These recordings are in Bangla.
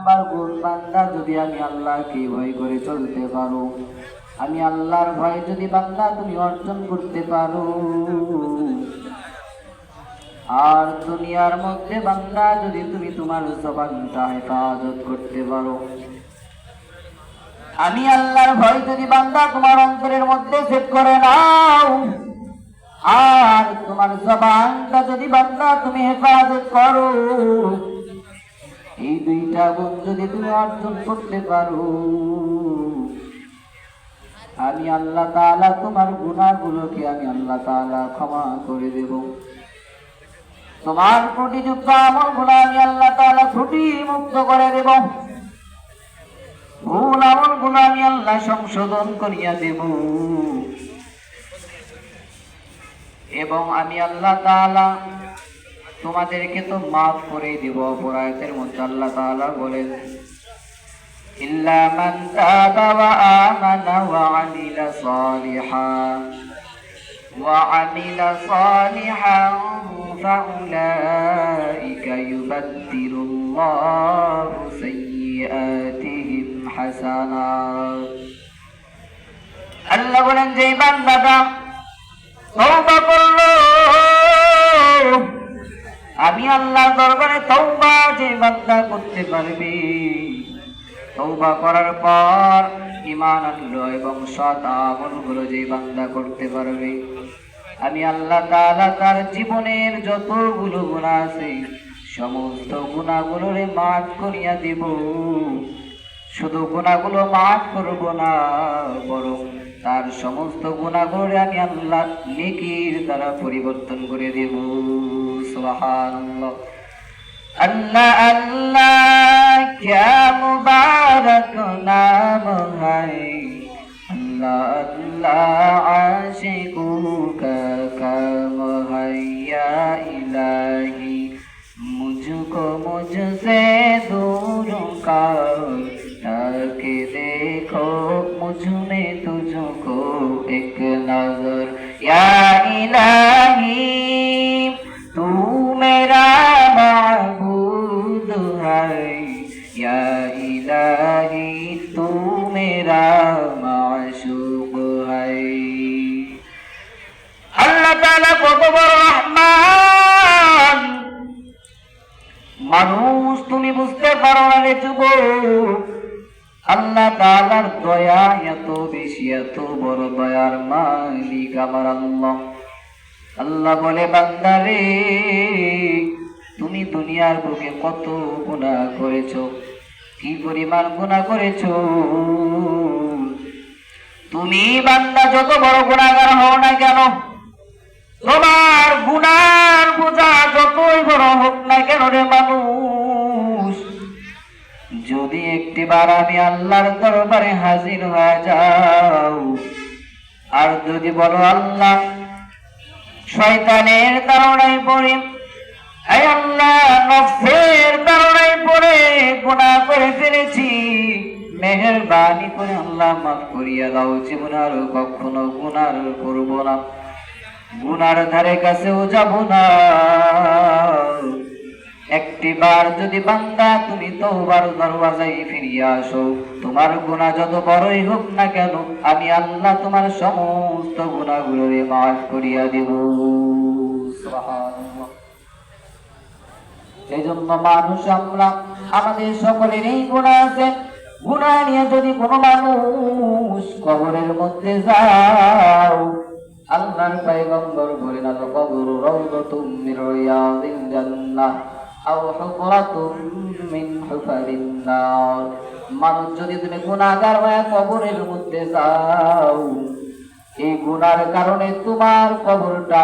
আমার গুণ বান্দা যদি আমি আল্লাহকে ভয় করে চলতে পারো, আমি আল্লাহর ভয় যদি বান্দা তুমি অর্জন করতে পারো, আর দুনিয়ার মধ্যে বান্দা যদি তুমি তোমার জবানটা হেফাজত করতে পারো, আমি আল্লাহর ভয় যদি বান্দা তোমার অন্তরের মধ্যে সেট করে নাও, আর তোমার জবানটা যদি বান্দা তুমি হেফাজত করো, এই দুইটা গুণ যদি তুমি অর্জন করতে পারো, আমি আল্লাহ তাআলা তোমার গুনাহগুলোকে আমি আল্লাহ তাআলা ক্ষমা করে দেব। তোমার ত্রুটিযুক্ত আমলগুলো আমি আল্লাহ তাআলা ত্রুটি মুক্ত করে দেব। ভুল আমলগুলো আমি আল্লাহ সংশোধন করিয়া দেব, এবং আমি আল্লাহ তাআলা তোমাদেরকে তো মাফ করে দেব। অপরাধের মধ্যে আল্লাহ তাআলা বলেন, ইল্লা মান তাবা ওয়া আমানা ওয়া আমিলা সালিহান ফাউলাইকা ইউবাদদিলুল্লাহু সাইয়্যাতিহিম হাসানাত। আল্লাহ বলেন, যে বান্দাটা তওবা করলো, আমি আল্লাহর দরবারে তওবা যে বান্দা করতে পারবে, তওবা করার পর ঈমান আনলো এবং সৎ আমলগুলো যে বান্দা করতে পারবে, আমি আল্লাহ তাআলা তার জীবনের যতগুলো গুনাহ আছে সমস্ত গুনাহগুলোরে মাফ করিয়া দেব। শুধু গুনাহগুলো মাফ করব না, বরং তার সমস্ত গুনাহগুলোরে আমি আল্লাহ নেকির দ্বারা পরিবর্তন করে দেব। সুবহানাল্লাহ। अल्लाह अल्लाह क्या मुबारक नाम है, अल्लाह अल्लाह आशिकों का काम है। या इलाही मुझको मुझसे दूर कर, ताकि देखो मुझ में तुझको एक नजर। या इलाही तू मेरा माबूद है, या इलाही तू मेरा माशूक है। अल्लाह ताआला কত বড় রহমান, মানুষ তুমি বুঝতে পারো না রে যুবক। আল্লাহ তাআলার দয়া এত বেশি, এত বড় দয়ার মালিক আমার আল্লাহ। আল্লাহ বলে, বান্দারে তুমি দুনিয়ার বুকে কত গুনাহ করেছো, কি পরিমাণ গুনাহ করেছো। তুমি বান্দা যত বড় গুনাহগার হও না কেন, তোমার গুনার বোঝা যতই বড় হোক না কেন রে মানুষ, যদি একটিবার আমি আল্লাহর দরবারে হাজির হয়ে যাও, আর যদি বলো আল্লাহ শয়তানের তাড়নায় পড়ে, আয় আল্লাহ নফসের তাড়নায় পড়ে গুনাহ করে ফেলেছি, মেহেরবানি করে আল্লাহ মাফ করিয়া দাও, জীবনে আর কখনো গুনাহ করব না, গুনার ধারে কাছেও যাব না। একটিবার যদি বান্দা তুমি তওবার দরওয়াজায় ফিরিয়া আসো, তোমার গুনাহ যত বড়ই হোক না কেন, আমি আল্লাহ তোমার সমস্ত গুনাহগুলোরে মাফ করিয়া দেব। সুবহানাল্লাহ। এই জন্য মানুষ আমরা, আমাদের সকলেরই গুনাহ আছে। গুনাহ নিয়ে যদি কোনো মানুষ কবরের মধ্যে যাও, আল্লাহর পয়গম্বর বলেন, আল কবরু রাউদাতুম মির রিয়াদিল জান্নাহ আও হুফরাতুম মিন হুফারিন নার। মানুষ যদি তুমি গুনাহগার হয়ে কবরের মধ্যে যাও, এই গুনার কারণে তোমার কবরটা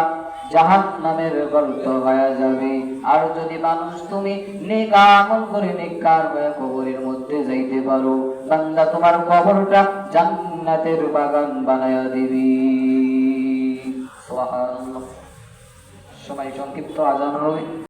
জাহান্নামের গর্ত হয়ে যাবে। আর যদি মানুষ তুমি নেক আমল করে নেককার হয়ে কবরের মধ্যে যাইতে পারো, বান্দা তোমার কবরটা জান্নাতের বাগান বানায়া দিবি। সুবহানাল্লাহ। সময় সংক্ষিপ্ত, আজান হবে।